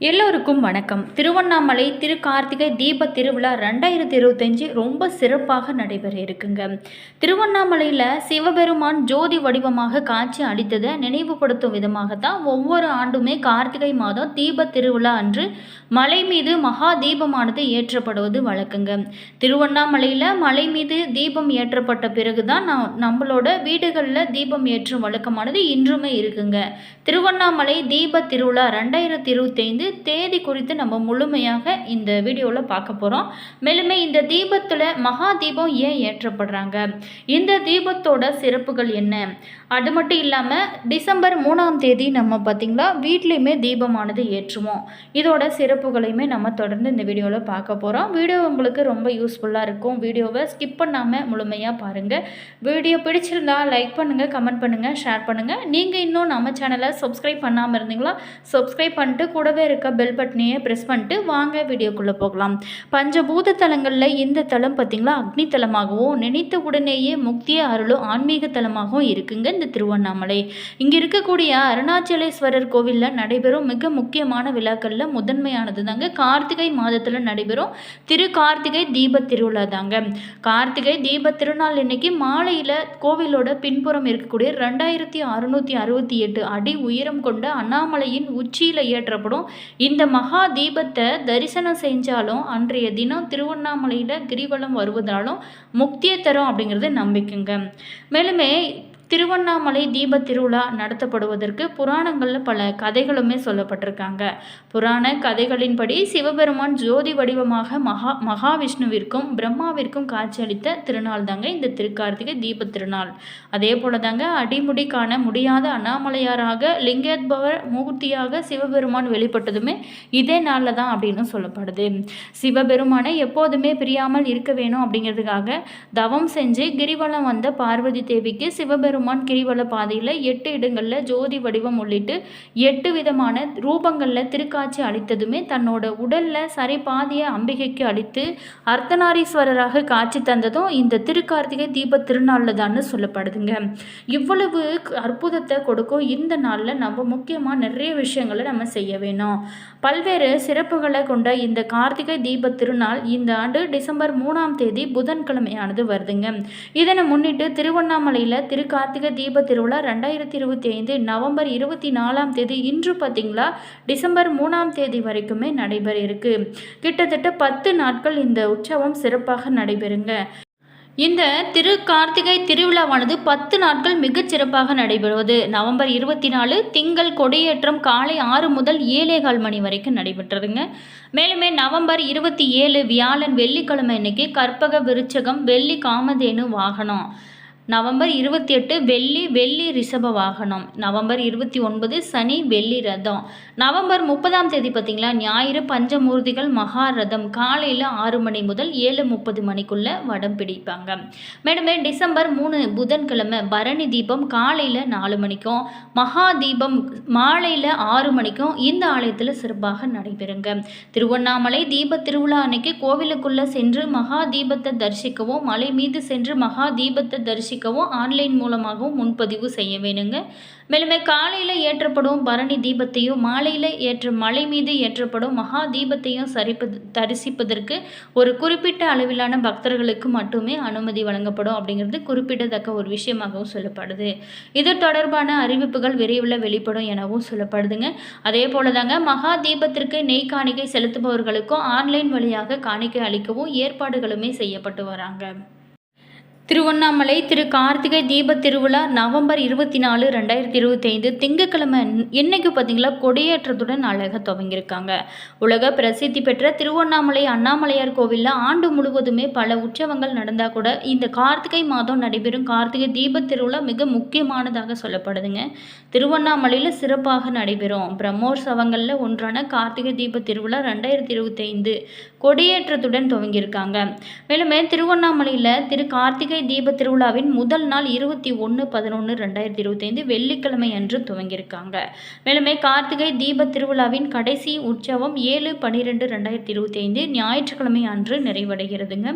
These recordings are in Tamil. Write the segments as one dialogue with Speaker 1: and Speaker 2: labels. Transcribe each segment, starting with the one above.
Speaker 1: எல்லோருக்கும் வணக்கம். திருவண்ணாமலை திரு கார்த்திகை தீப திருவிழா 2025 ரொம்ப சிறப்பாக நடைபெற இருக்குங்க. திருவண்ணாமலையில் சிவபெருமான் ஜோதி வடிவமாக காட்சி அளித்ததை நினைவுபடுத்தும் விதமாக தான் ஒவ்வொரு ஆண்டுமே கார்த்திகை மாதம் தீப திருவிழா அன்று மலை மீது மகா தீபமானது ஏற்றப்படுவது வழக்குங்க. திருவண்ணாமலையில் மலை மீது தீபம் ஏற்றப்பட்ட பிறகு தான் நம்மளோட வீடுகளில் தீபம் ஏற்றும் வழக்கமானது இன்றுமே இருக்குங்க. திருவண்ணாமலை தீப திருவிழா 2025 தேதி குறித்து நம்ம முழுமையாக இந்த வீடியோவில் பார்க்க போகிறோம். மேலுமே இந்த தீபத்தில் மகா தீபம் ஏன் ஏற்றப்படுறாங்க, இந்த தீபத்தோட சிறப்புகள் என்ன, அது மட்டும் இல்லாமல் டிசம்பர் 3ஆம் தேதி நம்ம பார்த்திங்களா வீட்லேயுமே தீபமானது ஏற்றுவோம். இதோட சிறப்புகளையுமே நம்ம தொடர்ந்து இந்த வீடியோவில் பார்க்க போகிறோம். வீடியோ உங்களுக்கு ரொம்ப யூஸ்ஃபுல்லாக இருக்கும். வீடியோவை ஸ்கிப் பண்ணாமல் முழுமையாக பாருங்கள். வீடியோ பிடிச்சிருந்தா லைக் பண்ணுங்கள், கமெண்ட் பண்ணுங்கள், ஷேர் பண்ணுங்கள். நீங்கள் இன்னும் நம்ம சேனலை சப்ஸ்கிரைப் பண்ணாமல் இருந்தீங்களா சப்ஸ்கிரைப் பண்ணிட்டு கூடவே இருக்க பெல் பட்டனையே ப்ரெஸ் பண்ணிட்டு வாங்க வீடியோக்குள்ளே போகலாம். பஞ்சபூத தலங்களில் இந்த தலம் பார்த்திங்களா அக்னி தலமாகவும் நினைத்த உடனேயே முக்திய அருளும் ஆன்மீக தலமாகவும் இருக்குங்க இந்த திருவண்ணாமலை. இங்கே இருக்கக்கூடிய அருணாச்சலேஸ்வரர் கோவிலில் நடைபெறும் மிக முக்கியமான விழாக்களில் முதன்மையானது தாங்க கார்த்திகை மாதத்தில் நடைபெறும் திரு கார்த்திகை தீப திருவிழா தாங்க. கார்த்திகை தீப திருநாள் இன்னைக்கு மாலையில் கோவிலோட பின்புறம் இருக்கக்கூடிய 2668 அடி உயரம் கொண்ட அண்ணாமலையின் உச்சியில் ஏற்றப்படும் இந்த மகா தீபத்தை தரிசனம் செஞ்சாலும் அன்றைய தினம் திருவண்ணாமலையில் கிரிவலம் வருவதாலும் முக்தியை தரும் அப்படிங்கிறது நம்பிக்கைங்க. மேலுமே திருவண்ணாமலை தீப திருவிழா நடத்தப்படுவதற்கு புராணங்களில் பல கதைகளுமே சொல்லப்பட்டிருக்காங்க. புராண கதைகளின்படி சிவபெருமான் ஜோதி வடிவமாக மகாவிஷ்ணுவிற்கும் பிரம்மாவிற்கும் காட்சியளித்த திருநாள் தாங்க இந்த திருக்கார்த்திகை தீப திருநாள். அதே போல தாங்க அடிமுடி காண முடியாத அண்ணாமலையாராக லிங்கோத்பவ மூர்த்தியாக சிவபெருமான் வெளிப்பட்டதுமே இதே நாளில் தான் அப்படின்னு சொல்லப்படுது. சிவபெருமானை எப்போதுமே பிரியாமல் இருக்க வேணும் அப்படிங்கிறதுக்காக தவம் செஞ்சு கிரிவலம் வந்த பார்வதி தேவிக்கு சிவபெருமான் கிரிவல பாதையில் 8 இடங்களில் ஜோதி வடிவம் உள்ளிட்டு 8 விதமான ரூபங்களில் திருக்காட்சி அளித்ததுமே தன்னோட உடலில் சரிபாதிய அம்பிகைக்கு அளித்து அர்த்தநாரீஸ்வரராக காட்சி தந்ததும் இந்த திருக்கார்த்திகை தீப திருநாளில் தான் சொல்லப்படுதுங்க. இவ்வளவு அற்புதத்தை கொடுக்கும் இந்த நாளில் நம்ம முக்கியமாக நிறைய விஷயங்களை நம்ம செய்ய வேணும். பல்வேறு சிறப்புகளை கொண்ட இந்த கார்த்திகை தீப திருநாள் இந்த ஆண்டு டிசம்பர் 3ஆம் தேதி புதன்கிழமையானது வருதுங்க. இதனை முன்னிட்டு திருவண்ணாமலையில் கார்த்திகை தீப திருவிழா 2025 நவம்பர் 24ஆம் தேதி இன்று பார்த்தீங்களா டிசம்பர் 3ஆம் தேதி வரைக்குமே நடைபெற இருக்கு. கிட்டத்தட்ட 10 நாட்கள் இந்த உற்சவம் சிறப்பாக நடைபெறுங்க. இந்த திரு கார்த்திகை திருவிழாவானது 10 நாட்கள் மிகச் சிறப்பாக நடைபெறுவது. நவம்பர் 24 திங்கள் கொடியேற்றம் காலை 6 முதல் 7:15 மணி வரைக்கும் நடைபெற்றதுங்க. மேலுமே நவம்பர் 27 வியாழன் வெள்ளிக்கிழமை இன்னைக்கு கற்பக விருச்சகம் வெள்ளி காமதேனு வாகனம். நவம்பர் 28 வெள்ளி ரிஷப வாகனம். நவம்பர் 29 சனி வெள்ளி ரதம். நவம்பர் 30ஆம் தேதி பார்த்தீங்களா ஞாயிறு பஞ்சமூர்த்திகள் மகா ரதம். காலையில் 6 மணி முதல் 7:30 மணிக்குள்ள வடம் பிடிப்பாங்க. மேலுமே டிசம்பர் 3 புதன்கிழமை பரணி தீபம் காலையில் 4 மணிக்கும் மகா தீபம் மாலையில் 6 மணிக்கும் இந்த ஆலயத்தில் சிறப்பாக நடைபெறுங்க. திருவண்ணாமலை தீப திருவிழா அன்னைக்கு கோவிலுக்குள்ளே சென்று மகா தீபத்தை தரிசிக்கவும் மலை மீது சென்று மகா தீபத்தை தரிசிக்கவும் ஆன்லைன் மூலமாகவும் முன்பதிவு செய்ய வேணுங்க. மேலுமே காலையில் ஏற்றப்படும் பரணி தீபத்தையும் மாலையில் மலை மீது ஏற்றப்படும் மகா தீபத்தையும் தரிசிப்பதற்கு ஒரு குறிப்பிட்ட அளவிலான பக்தர்களுக்கு மட்டுமே அனுமதி வழங்கப்படும் அப்படிங்கிறது குறிப்பிடத்தக்க ஒரு விஷயமாகவும் சொல்லப்படுது. இது தொடர்பான அறிவிப்புகள் விரைவில் வெளிப்படும் எனவும் சொல்லப்படுதுங்க. அதே போல தாங்க மகா தீபத்திற்கு நெய் காணிக்கை செலுத்துபவர்களுக்கும் ஆன்லைன் வழியாக காணிக்கை அளிக்கவும் ஏற்பாடுகளுமே செய்யப்பட்டு வராங்க. திருவண்ணாமலை திரு கார்த்திகை தீப திருவிழா நவம்பர் 24, 2025 திங்கட்கிழமை இன்னைக்கு பார்த்தீங்களா கொடியேற்றத்துடன் அழகாக துவங்கியிருக்காங்க. உலக பிரசித்தி பெற்ற திருவண்ணாமலை அண்ணாமலையார் கோவிலில் ஆண்டு முழுவதுமே பல உற்சவங்கள் நடந்தால் கூட இந்த கார்த்திகை மாதம் நடைபெறும் கார்த்திகை தீப திருவிழா மிக முக்கியமானதாக சொல்லப்படுதுங்க. திருவண்ணாமலையில் சிறப்பாக நடைபெறும் பிரம்மோற்சவங்களில் ஒன்றான கார்த்திகை தீப திருவிழா 2025 கொடியேற்றத்துடன் துவங்கியிருக்காங்க. மேலுமே திருவண்ணாமலையில் திரு கார்த்திகை தீப திருவிழாவின் முதல் நாள் 21/11/2025 வெள்ளிக்கிழமை அன்று துவங்கியிருக்காங்க. மேலுமே கார்த்திகை தீப திருவிழாவின் கடைசி உற்சவம் 7/12/2025 ஞாயிற்றுக்கிழமை அன்று நிறைவடைகிறதுங்க.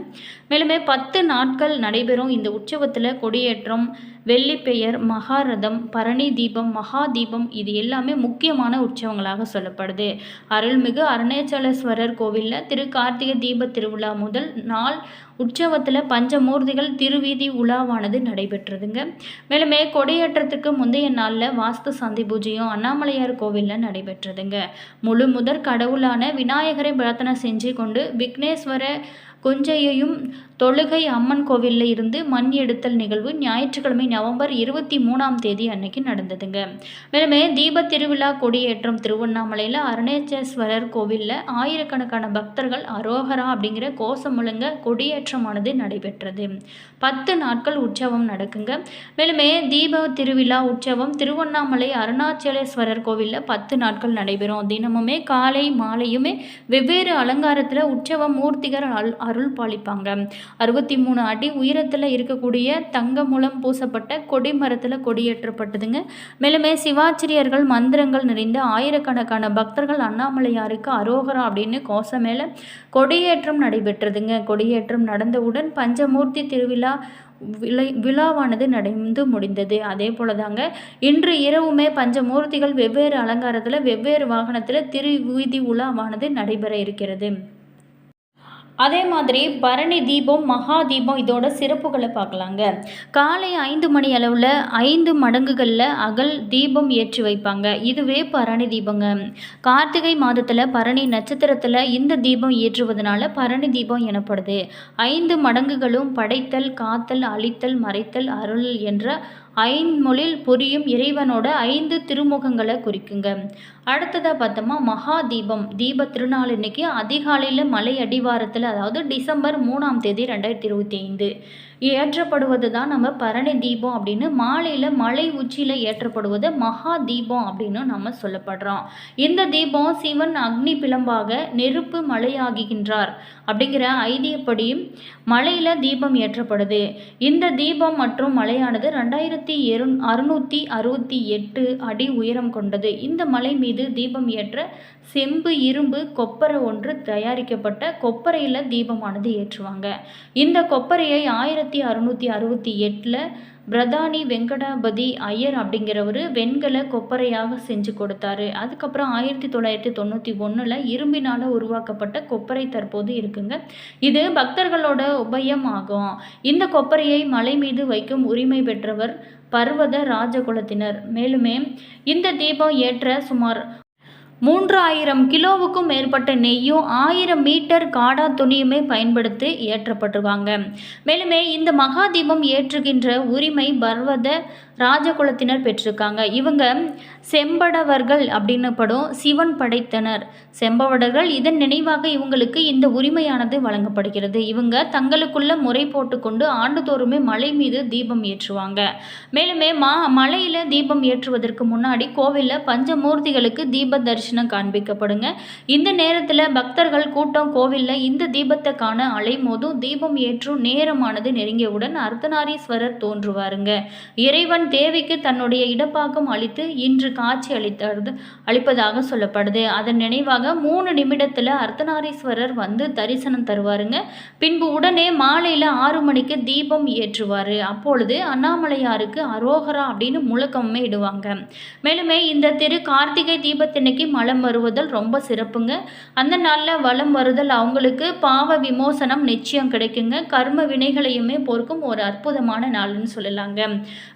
Speaker 1: மேலுமே 10 நாட்கள் நடைபெறும் இந்த உற்சவத்தில் கொடியேற்றம் வெள்ளிப்பெயர், மகாரதம், பரணி தீபம், மகா தீபம் இது எல்லாமே முக்கியமான உற்சவங்களாக சொல்லப்படுது. அருள்மிகு அருணாச்சலேஸ்வரர் கோவிலில் கார்த்திகை தீப திருவிழா முதல் நாள் உற்சவத்தில் பஞ்சமூர்த்திகள் திருவீதி உலாவானது நடைபெற்றதுங்க. மேலுமே கொடியேற்றத்துக்கு முந்தைய நாளில் வாஸ்து சந்தி பூஜையும் அண்ணாமலையார் கோவிலில் நடைபெற்றதுங்க. முழு முதற் கடவுளான விநாயகரை பிரார்த்தனை செஞ்சு கொண்டு விக்னேஸ்வர கொஞ்சையையும் தொழுகை அம்மன் கோவிலில் இருந்து மண் எடுத்தல் நிகழ்வு ஞாயிற்றுக்கிழமை நவம்பர் 23 அன்னைக்கு நடந்ததுங்க. மேலுமே தீப திருவிழா கொடியேற்றம் திருவண்ணாமலையில் அருணாச்சலேஸ்வரர் கோவிலில் ஆயிரக்கணக்கான பக்தர்கள் அரோகரா அப்படிங்கிற கோஷம் முழங்க கொடியேற்றமானது நடைபெற்றது. 10 நாட்கள் உற்சவம் நடக்குங்க. மேலுமே தீப திருவிழா உற்சவம் திருவண்ணாமலை அருணாச்சலேஸ்வரர் கோவிலில் 10 நாட்கள் நடைபெறும். தினமுமே காலை மாலையுமே வெவ்வேறு அலங்காரத்தில் உற்சவ மூர்த்திகள் அருள் பாலிப்பாங்க. 63 அடி உயரத்தில் இருக்கக்கூடிய தங்க மூலம் பூசப்பட்ட கொடி மரத்தில் கொடியேற்றப்பட்டதுங்க. மேலுமே சிவாச்சிரியர்கள் மந்திரங்கள் நிறைந்த ஆயிரக்கணக்கான பக்தர்கள் அண்ணாமலையாருக்கு அரோகரா அப்படின்னு கோஷம் மேலே கொடியேற்றம் நடைபெற்றதுங்க. கொடியேற்றம் நடந்தவுடன் பஞ்சமூர்த்தி திருவிழா விழாவானது நடந்து முடிந்தது. அதே போல தாங்க இன்று இரவுமே பஞ்சமூர்த்திகள் வெவ்வேறு அலங்காரத்தில் வெவ்வேறு வாகனத்தில் திருவீதி உலாவானது நடைபெற இருக்கிறது. அதே மாதிரி பரணி தீபம், மகா தீபம் இதோட சிறப்புகளை பார்க்கலாங்க. காலை 5 மணி அளவில் 5 மடங்குகளில் அகல் தீபம் ஏற்றி வைப்பாங்க. இதுவே பரணி தீபங்க. கார்த்திகை மாதத்தில் பரணி நட்சத்திரத்தில் இந்த தீபம் ஏற்றுவதனால பரணி தீபம் எனப்படுது. 5 மடங்குகளும் படைத்தல், காத்தல், அழித்தல், மறைத்தல், அருள் என்ற ஐன்மொழில் புரியும் இறைவனோட 5 திருமுகங்களை குறிக்குங்க. அடுத்ததாக பார்த்தோமா மகா தீபம். தீப திருநாள் இன்னைக்கு அதிகாலையில் மலை அடிவாரத்தில் அதாவது டிசம்பர் 3 2025 ஏற்றப்படுவது தான் நம்ம பரணி தீபம் அப்படின்னு, மாலையில் மலை உச்சியில் ஏற்றப்படுவது மகா தீபம் அப்படின்னு நம்ம சொல்லப்படுறோம். இந்த தீபம் சிவன் அக்னி பிளம்பாக நெருப்பு மலையாகின்றார் அப்படிங்கிற ஐதீகப்படி மலையில் தீபம் ஏற்றப்படுது. இந்த தீபம் மற்றும் மலையானது 2668 அடி உயரம் கொண்டது. இந்த மலை மீது தீபம் ஏற்ற செம்பு இரும்பு கொப்பரை ஒன்று தயாரிக்கப்பட்ட கொப்பரையில் தீபமானது ஏற்றுவாங்க. இந்த கொப்பரையை 1668 பிரதானி வெங்கடாபதி ஐயர் அப்படிங்கிறவர் வெண்கல கொப்பரையாக செஞ்சு கொடுத்தாரு. அதுக்கப்புறம் 1991 இரும்பினால் உருவாக்கப்பட்ட கொப்பரை தற்போது இருக்குங்க. இது பக்தர்களோட உபயம் ஆகும். இந்த கொப்பரையை மலை மீது வைக்கும் உரிமை பெற்றவர் பர்வத ராஜகுலத்தினர். மேலுமே இந்த தீபம் ஏற்ற சுமார் 3000 கிலோவுக்கும் மேற்பட்ட நெய்யும் 1000 மீட்டர் காடா துணியுமே பயன்படுத்தி ஏற்றப்பட்டுருவாங்க. மேலுமே இந்த மகா தீபம் ஏற்றுகின்ற உரிமை பர்வத ராஜகுலத்தினர் பெற்றிருக்காங்க. இவங்க செம்படவர்கள் அப்படின்னப்படும் சிவன் படைத்தனர். செம்பவடர்கள் இதன் நினைவாக இவங்களுக்கு இந்த உரிமையானது வழங்கப்படுகிறது. இவங்க தங்களுக்குள்ள முறை போட்டுக்கொண்டு ஆண்டுதோறுமே மலை மீது தீபம் ஏற்றுவாங்க. மேலுமே மலையில் தீபம் ஏற்றுவதற்கு முன்னாடி கோவிலில் பஞ்சமூர்த்திகளுக்கு தீப தரிசனம் காண்பிக்கப்படுங்க. இந்த நேரத்தில் பக்தர்கள் கூட்டம் கோவிலில் இந்த தீபத்தை காண அலைமோதும். தீபம் ஏற்றும் நேரமானது நெருங்கியவுடன் அர்த்தநாரீஸ்வரர் தோன்றுவாருங்க. இறைவன் தேவிக்கு தன்னுடைய இடப்பாக்கம் அளித்து இன்று காட்சி அளிப்பதாக சொல்லப்படுது. அதன் நினைவாக 3 நிமிடத்தில் அர்த்தநாரீஸ்வரர் வந்து தரிசனம் தருவாருங்க. பின்பு உடனே மாலையில் 6 மணிக்கு தீபம் ஏற்றுவார். அப்பொழுது அண்ணாமலையாருக்கு அரோகரா அப்படின்னு முழக்கமே இடுவாங்க. மேலுமே இந்த கார்த்திகை தீபத்தினைக்கு மலம் வருவதல் ரொம்ப சிறப்புங்க. அந்த நாளில் வலம் வருதல் அவங்களுக்கு பாவ விமோசனம் நிச்சயம் கிடைக்குங்க. கர்ம வினைகளையுமே பொறுக்கும் ஒரு அற்புதமான நாள்னு சொல்லலாங்க.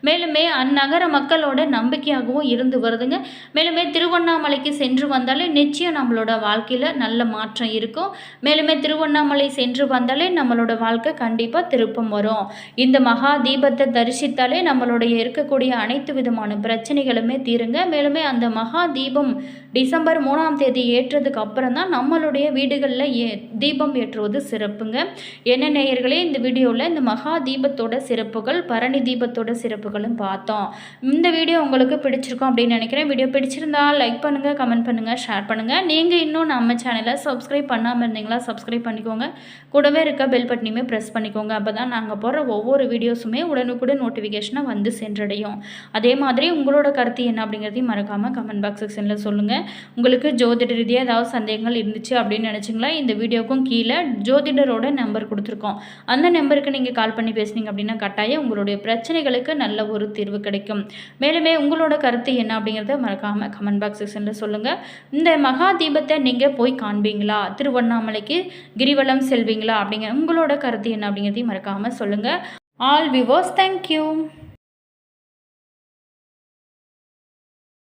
Speaker 1: மேலுமே அந்நகர மக்களோட நம்பிக்கையாகவும் இருந்து வருதுங்க. மேலுமே திருவண்ணாமலைக்கு சென்று வந்தாலே நிச்சயம் நம்மளோட வாழ்க்கையில் நல்ல மாற்றம் இருக்கும். மேலுமே திருவண்ணாமலை சென்று வந்தாலே நம்மளோட வாழ்க்கை கண்டிப்பாக திருப்பம் வரும். இந்த மகா தீபத்தை தரிசித்தாலே நம்மளுடைய இருக்கக்கூடிய அனைத்து விதமான பிரச்சனைகளுமே தீருங்க. மேலுமே அந்த மகா தீபம் டிசம்பர் 3 ஏற்றதுக்கு அப்புறம் தான் நம்மளுடைய வீடுகளில் தீபம் ஏற்றுவது சிறப்புங்க. என்ன நேயர்களே, இந்த வீடியோவில் இந்த மகா தீபத்தோட சிறப்புகள், பரணி தீபத்தோட சிறப்புகளும் பார்த்தோம். இந்த வீடியோ உங்களுக்கு பிடிச்சிருக்கும் அப்படின்னு நினைக்கிறேன். வீடியோ பிடிச்சிருந்தா லைக் பண்ணுங்கள், கமெண்ட் பண்ணுங்கள், ஷேர் பண்ணுங்கள். நீங்கள் இன்னும் நம்ம சேனலை சப்ஸ்கிரைப் பண்ணாமல் இருந்தீங்களா சப்ஸ்கிரைப் பண்ணிக்கோங்க. கூடவே இருக்க பெல் பட்டனையுமே ப்ரெஸ் பண்ணிக்கோங்க. அப்போ தான் நாங்கள் போடுற ஒவ்வொரு வீடியோஸுமே உடனுக்குடன் நோட்டிஃபிகேஷனாக வந்து சென்றடையும். அதே மாதிரி உங்களோட கருத்து என்ன அப்படிங்கிறதையும் மறக்காமல் கமெண்ட் பாக்ஸ் செக்ஷனில் சொல்லுங்கள். உங்களுக்கு ஜோதிட ரீதியாக ஏதாவது சந்தேகங்கள் இருந்துச்சு அப்படின்னு நினச்சிங்களா, இந்த வீடியோக்கும் கீழே ஜோதிடரோட நம்பர் கொடுத்துருக்கோம். அந்த நம்பருக்கு நீங்கள் கால் பண்ணி பேசுனீங்க அப்படின்னா கட்டாயம் உங்களுடைய பிரச்சனைகளுக்கு நல்ல ஒரு தீர்வு கிடைக்கும். மேலுமே உங்களோட கருத்து என்ன அப்படிங்கிறத மறக்காமல் கமெண்ட் பாக்ஸ் செக்ஷனில் சொல்லுங்கள். இந்த மகா தீபத்தை நீங்கள் போய் காண்பீங்களா, திருவண்ணாமலைக்கு கிரிவலம் செல்வீங்களா அப்படிங்கிற உங்களோட கருத்து என்ன அப்படிங்கிறதையும் மறக்காமல் சொல்லுங்கள். All viewers, thank you.